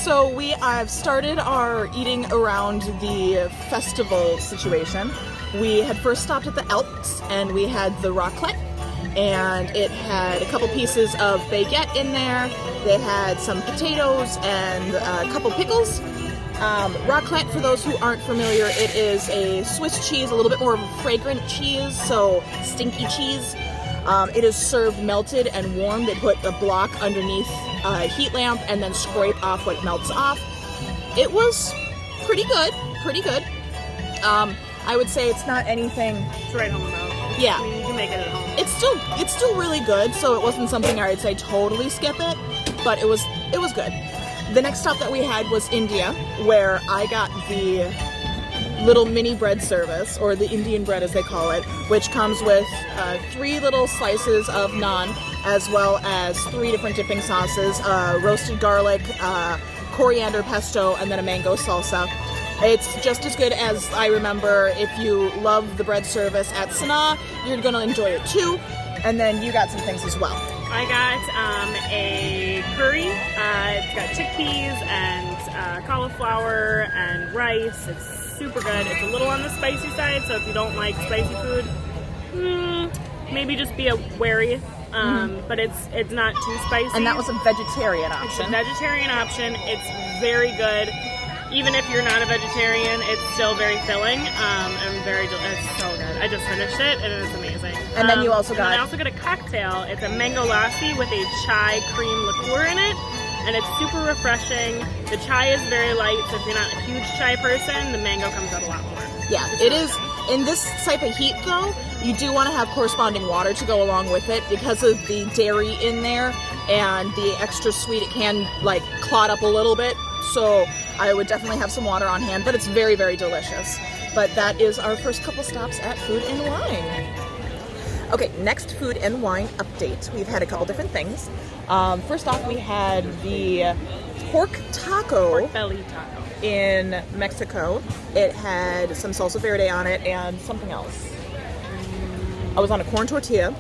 So we have started our eating around the festival situation. We had first stopped at the Alps and we had the raclette, and it had a couple pieces of baguette in there. They had some potatoes and a couple pickles. Raclette, for those who aren't familiar, it is a Swiss cheese, a little bit more of a fragrant cheese, so stinky cheese. It is served melted and warm. They put a block underneath a heat lamp and then scrape off what melts off. It was pretty good, pretty good. I would say it's not anything. It's right home though. Yeah, I mean, you can make it at home. It's still really good. So it wasn't something I would say totally skip it, but it was good. The next stop that we had was India, where I got the little mini bread service, or the Indian bread as they call it, which comes with 3 little slices of naan, as well as 3 different dipping sauces, roasted garlic, coriander pesto, and then a mango salsa. It's just as good as I remember. If you love the bread service at Sanaa, you're going to enjoy it too. And then you got some things as well. I got a curry. It's got chickpeas and cauliflower and rice. It's super good. It's a little on the spicy side, so if you don't like spicy food, maybe just be wary. But it's not too spicy. And that was a vegetarian option. It's a vegetarian option. It's very good. Even if you're not a vegetarian, it's still very filling and it's so good. I just finished it and it's amazing. And then you also got... I also got a cocktail. It's a mango lassi with a chai cream liqueur in it, and it's super refreshing. The chai is very light, so if you're not a huge chai person, the mango comes out a lot more. Yeah, it is. In this type of heat, though, you do want to have corresponding water to go along with it because of the dairy in there and the extra sweet. It can like clot up a little bit, so I would definitely have some water on hand, but it's very, very delicious. But that is our first couple stops at Food and Wine. Okay, next Food and Wine update. We've had a couple different things. First off, we had the pork belly taco in Mexico. It had some salsa verde on it and something else. I was on a corn tortilla.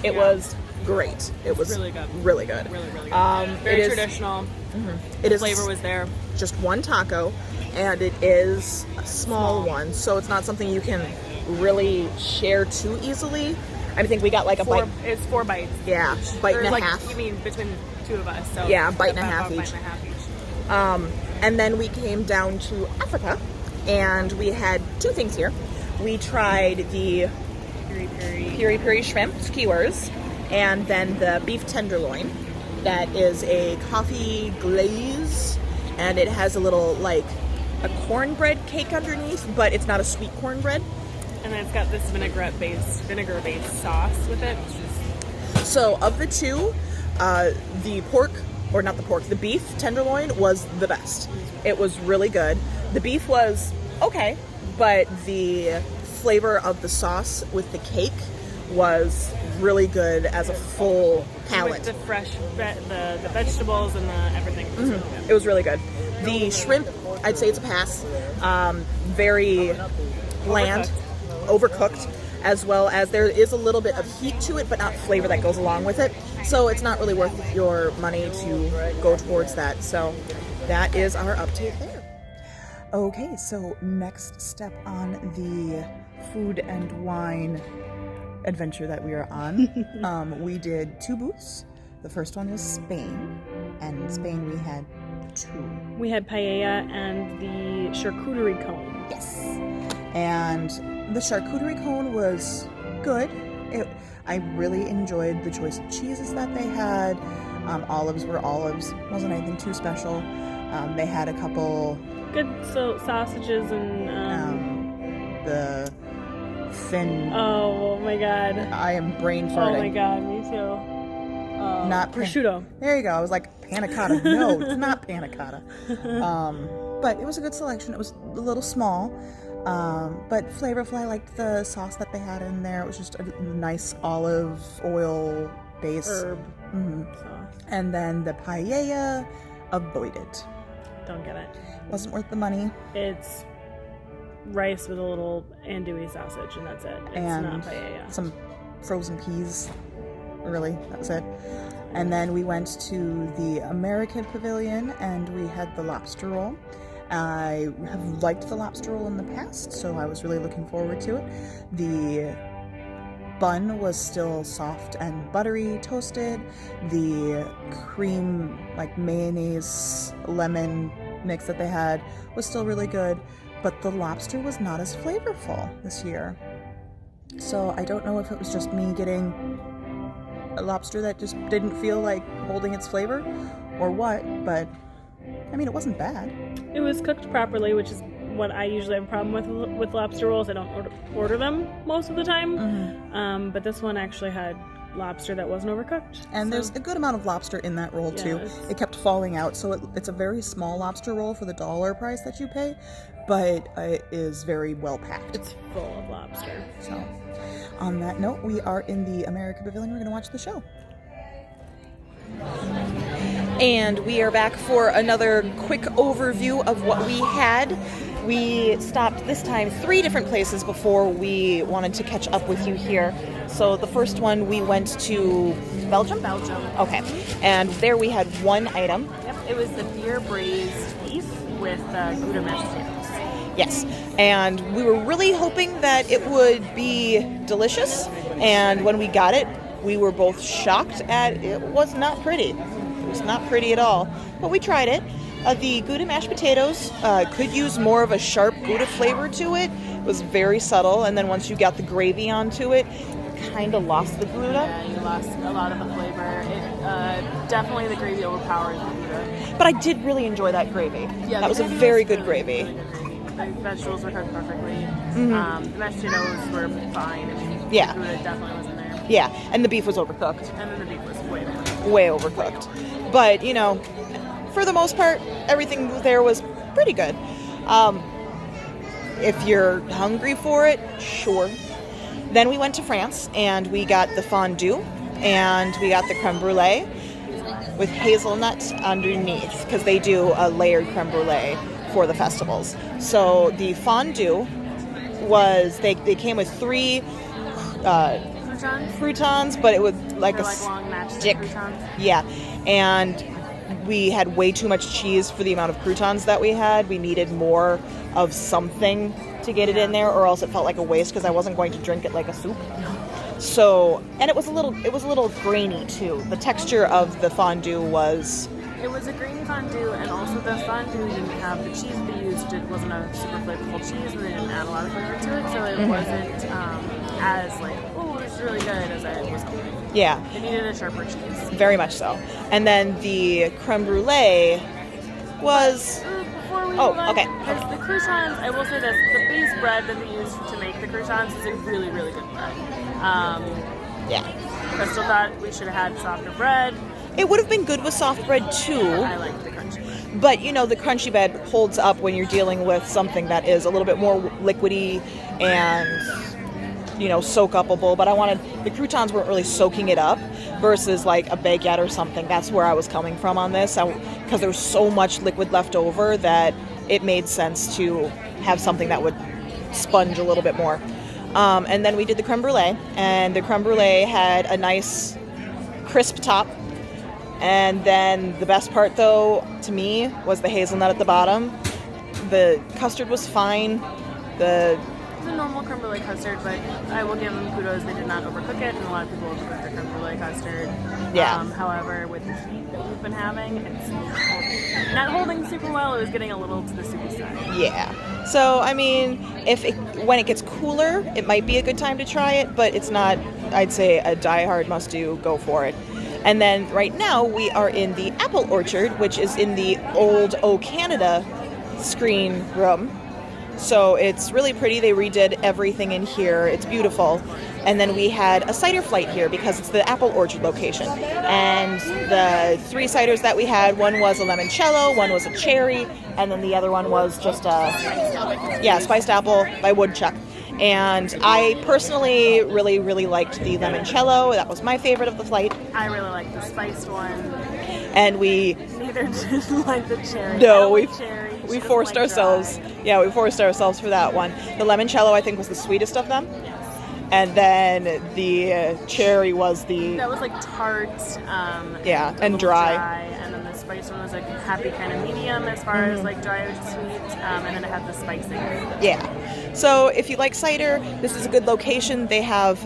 It was great. It was really good. Really good. Really, really good. Very traditional. The flavor was there. Just one taco, and it is a small one, so it's not something you can really share too easily. I think we got like a bite. It's 4 bites. Yeah, bite and a like, half. You mean between the 2 of us? So yeah, bite and a half each. Bite and a half each. And then we came down to Africa, and we had 2 things here. We tried the piri piri shrimp skewers, and then the beef tenderloin. That is a coffee glaze, and it has a little like a cornbread cake underneath, but it's not a sweet cornbread. And then it's got this vinegar-based sauce with it. So of the 2, the beef tenderloin was the best. It was really good. The beef was okay, but the flavor of the sauce with the cake was really good as a full palate. With the fresh, the vegetables and the everything. It was really good. It was really good. The shrimp, I'd say it's a pass. Very bland, overcooked, as well as there is a little bit of heat to it, but not flavor that goes along with it. So it's not really worth your money to go towards that. So that is our update there. Okay, so next step on the Food and Wine adventure that we are on. We did 2 booths. The first one was Spain, and in Spain we had 2. We had paella and the charcuterie cone. Yes. And the charcuterie cone was good. I really enjoyed the choice of cheeses that they had. Olives were olives. Wasn't anything too special. They had a couple... Good sausages and... the thin... Oh my god. I am brain farting. Oh my god, me too. Not prosciutto. There you go. I was like, panna cotta. No, it's not panna cotta. But it was a good selection. It was a little small. But flavorful. I liked the sauce that they had in there. It was just a nice olive oil base. Herb sauce. And then the paella, avoided. Don't get it. Wasn't worth the money. It's rice with a little andouille sausage, and that's it. It's not paella. Some frozen peas. really. That was it. And then we went to the American Pavilion and we had the lobster roll. I have liked the lobster roll in the past, so I was really looking forward to it. The bun was still soft and buttery toasted. The cream, like mayonnaise, lemon mix that they had was still really good, but the lobster was not as flavorful this year. So I don't know if it was just me getting a lobster that just didn't feel like holding its flavor or what, but I mean, it wasn't bad. It was cooked properly, which is what I usually have a problem with lobster rolls. I don't order them most of the time, but this one actually had lobster that wasn't overcooked. And there's a good amount of lobster in that roll too. It kept falling out, so it's a very small lobster roll for the dollar price that you pay, but it is very well packed. It's full of lobster. So, on that note, we are in the American Pavilion. We're going to watch the show. And we are back for another quick overview of what we had. We stopped this time 3 different places before we wanted to catch up with you here. So the first one, we went to Belgium? Belgium. Okay. And there we had one item. Yep, it was the beer braised beef with Gouda mashed potatoes. Yes. And we were really hoping that it would be delicious. And when we got it, we were both shocked at it was not pretty. It was not pretty at all. But we tried it. The Gouda mashed potatoes could use more of a sharp Gouda flavor to it. It was very subtle, and then once you got the gravy onto it, kind of lost the Gouda. Yeah, you lost a lot of the flavor. It definitely the gravy overpowered the Gouda. But I did really enjoy that gravy. Yeah, that was a very good gravy. Really good gravy. The vegetables were cooked perfectly. The mashed potatoes were fine. And yeah. The Gouda definitely wasn't there. Yeah, and the beef was overcooked. And then the beef was way overcooked. Way overcooked. But, you know, for the most part, everything there was pretty good. If you're hungry for it, sure. Then we went to France, and we got the fondue, and we got the creme brulee with hazelnut underneath, because they do a layered creme brulee for the festivals. So the fondue was, they came with 3 croutons, but it was like long stick. Yeah, and we had way too much cheese for the amount of croutons that we had. We needed more of something to get it in there, or else it felt like a waste because I wasn't going to drink it like a soup. So, and it was a little grainy too. The texture of the fondue was... It was a grainy fondue, and also the fondue didn't have the cheese they used. It wasn't a super flavorful cheese, and they didn't add a lot of flavor to it, so it wasn't as like, oh, it's really good as I was hoping. Yeah. It needed a sharper cheese. Very much so. And then the creme brulee was... Before we move on, okay. Because the croutons, I will say this, the base bread that they use to make the croutons is a really, really good bread. Yeah. I still thought we should have had softer bread. It would have been good with soft bread too. I like the crunchy bread. But, you know, the crunchy bread holds up when you're dealing with something that is a little bit more liquidy and, you know, soak upable. But the croutons weren't really soaking it up versus like a baguette or something. That's where I was coming from on this. Because there was so much liquid left over that it made sense to have something that would sponge a little bit more. And then we did the creme brulee. And the creme brulee had a nice crisp top. And then the best part, though, to me, was the hazelnut at the bottom. The custard was fine. It's a normal creme brulee custard, but I will give them kudos. They did not overcook it, and a lot of people overcook their creme brulee custard. Yeah. However, with the heat that we've been having, it's not holding super well. It was getting a little to the soupy side. Yeah. So, I mean, when it gets cooler, it might be a good time to try it, but it's not, I'd say, a die-hard must-do. Go for it. And then right now we are in the Apple Orchard, which is in the old O Canada screen room. So it's really pretty. They redid everything in here. It's beautiful. And then we had a cider flight here because it's the Apple Orchard location. And the 3 ciders that we had, one was a limoncello, one was a cherry, and then the other one was just a spiced apple by Woodchuck. And I personally really, really liked the limoncello. That was my favorite of the flight. I really liked the spiced one. And we... Neither did like the cherry. No, we forced ourselves. Dry. Yeah, we forced ourselves for that one. The limoncello, I think, was the sweetest of them. Yes. And then the cherry was the... That was like tart. Yeah, a and little dry. And then the spice one was like happy kind of medium as far as like dry or sweet. And then it had the spicy. Yeah. So if you like cider, this is a good location. They have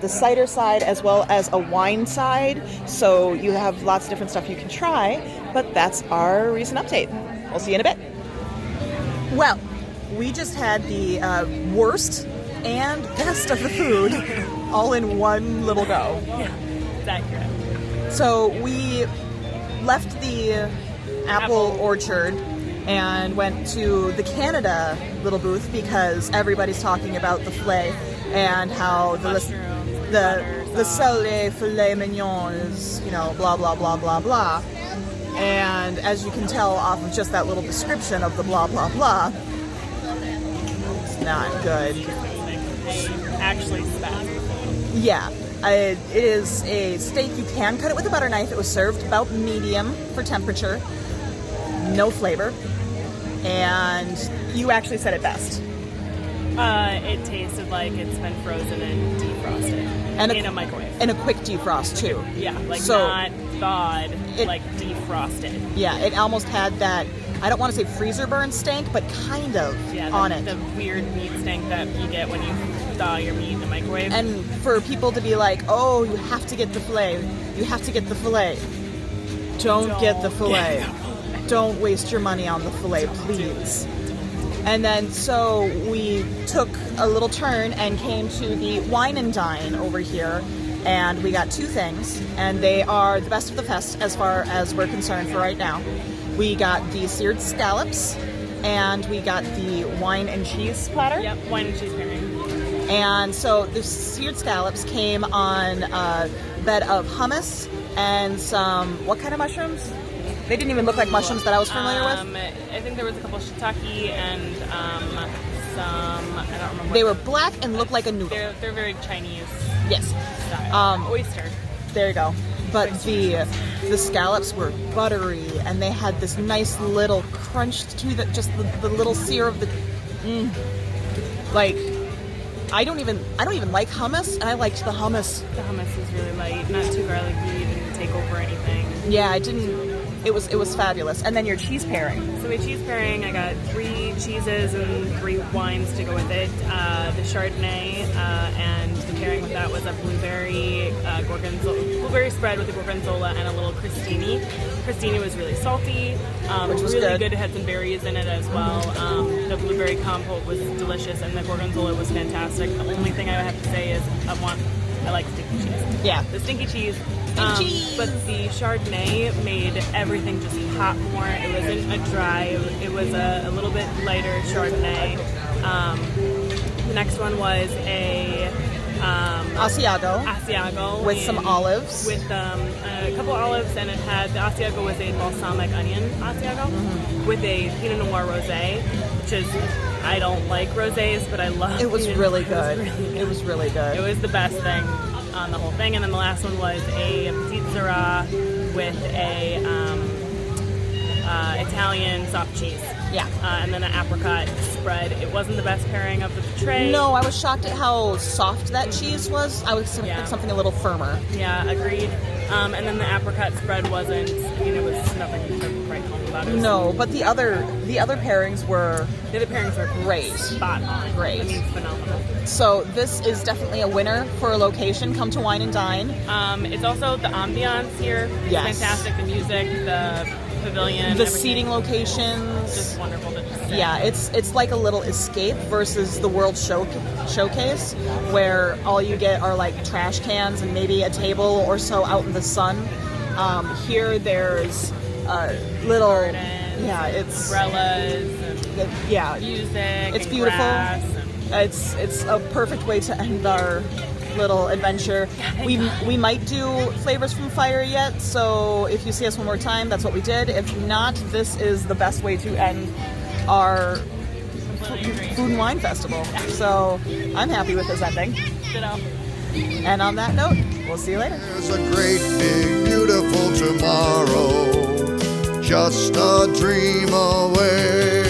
the cider side as well as a wine side. So you have lots of different stuff you can try. But that's our recent update. We'll see you in a bit. Well, we just had the worst and best of the food all in one little go. Yeah, it's accurate. So we left the apple orchard and went to the Canada little booth because everybody's talking about the filet and how the salé filet mignon is, you know, blah blah blah blah blah. And as you can tell off of just that little description of the blah blah blah, it's not good. Actually spasm. Yeah, it is a steak. You can cut it with a butter knife. It was served about medium for temperature, no flavor, and you actually said it best. It tasted like it's been frozen and defrosted And in a microwave. And a quick defrost too. Yeah, like So not thawed, like defrosted. Yeah, it almost had that, I don't want to say freezer burn stank, but kind of on it. The weird meat stank that you get when you thaw your meat in the microwave. And for people to be like, oh, you have to get the filet. You have to get the filet. Don't get the filet. Don't waste your money on the filet, please. And then so we took a little turn and came to the Wine and Dine over here. And we got two things, and they are the best of the fest as far as we're concerned for right now. We got the seared scallops, and we got the wine and cheese platter. Yep, wine and cheese pairing. And so the seared scallops came on a bed of hummus and some, what kind of mushrooms? They didn't even look like mushrooms that I was familiar with. I think there was a couple shiitake and some, I don't remember. They were black and looked like a noodle. They're very Chinese Yes. style. Oyster. There you go. But the scallops were buttery, and they had this nice little crunch to the little sear of the. Like, I don't even like hummus, and I liked the hummus. The hummus is really light, not too garlicky, didn't take over anything. Yeah, I didn't. It was fabulous. And then your cheese pairing. So my cheese pairing, I got 3 cheeses and 3 wines to go with it. The Chardonnay, and the pairing with that was a blueberry blueberry spread with a gorgonzola and a little crostini. Crostini was really salty, which was really good. It had some berries in it as well. The blueberry compote was delicious, and the gorgonzola was fantastic. The only thing I have to say is I like stinky cheese. Yeah. The stinky cheese. Cheese. But the Chardonnay made everything just pop more. It wasn't a dry, it was a little bit lighter Chardonnay. The next one was a Asiago with some olives. With a couple olives, and it had, the Asiago was a balsamic onion Asiago with a Pinot Noir rosé, which is, I don't like rosés, but I love It was Pinot really Noir. good. It was really good. It was really good. It was the best thing on the whole thing. And then the last one was a pizza with a Italian soft cheese. Yeah. And then an apricot spread. It wasn't the best pairing of the tray. No, I was shocked at how soft that cheese was. I was expecting something a little firmer. Yeah, agreed. And then the apricot spread wasn't, it was nothing to write home about. No, but the other pairings were... The other pairings were great. Spot on. Great. I mean, phenomenal. So this is definitely a winner for a location. Come to Wine and Dine. It's also the ambiance here. Yes. Fantastic. The music, the pavilion, the everything. seating locations. Just wonderful to just sit. Yeah, it's like a little escape versus the World Showcase, where all you get are like trash cans and maybe a table or so out in the sun. Here there's little Gardens, it's umbrellas, and music. It's and beautiful. Grass and It's a perfect way to end our little adventure. We might do flavors from fire yet, so if you see us one more time, that's what we did. If not, this is the best way to end our food and wine festival. So I'm happy with this ending. And on that note, we'll see you later. There's a great big beautiful tomorrow, just a dream away.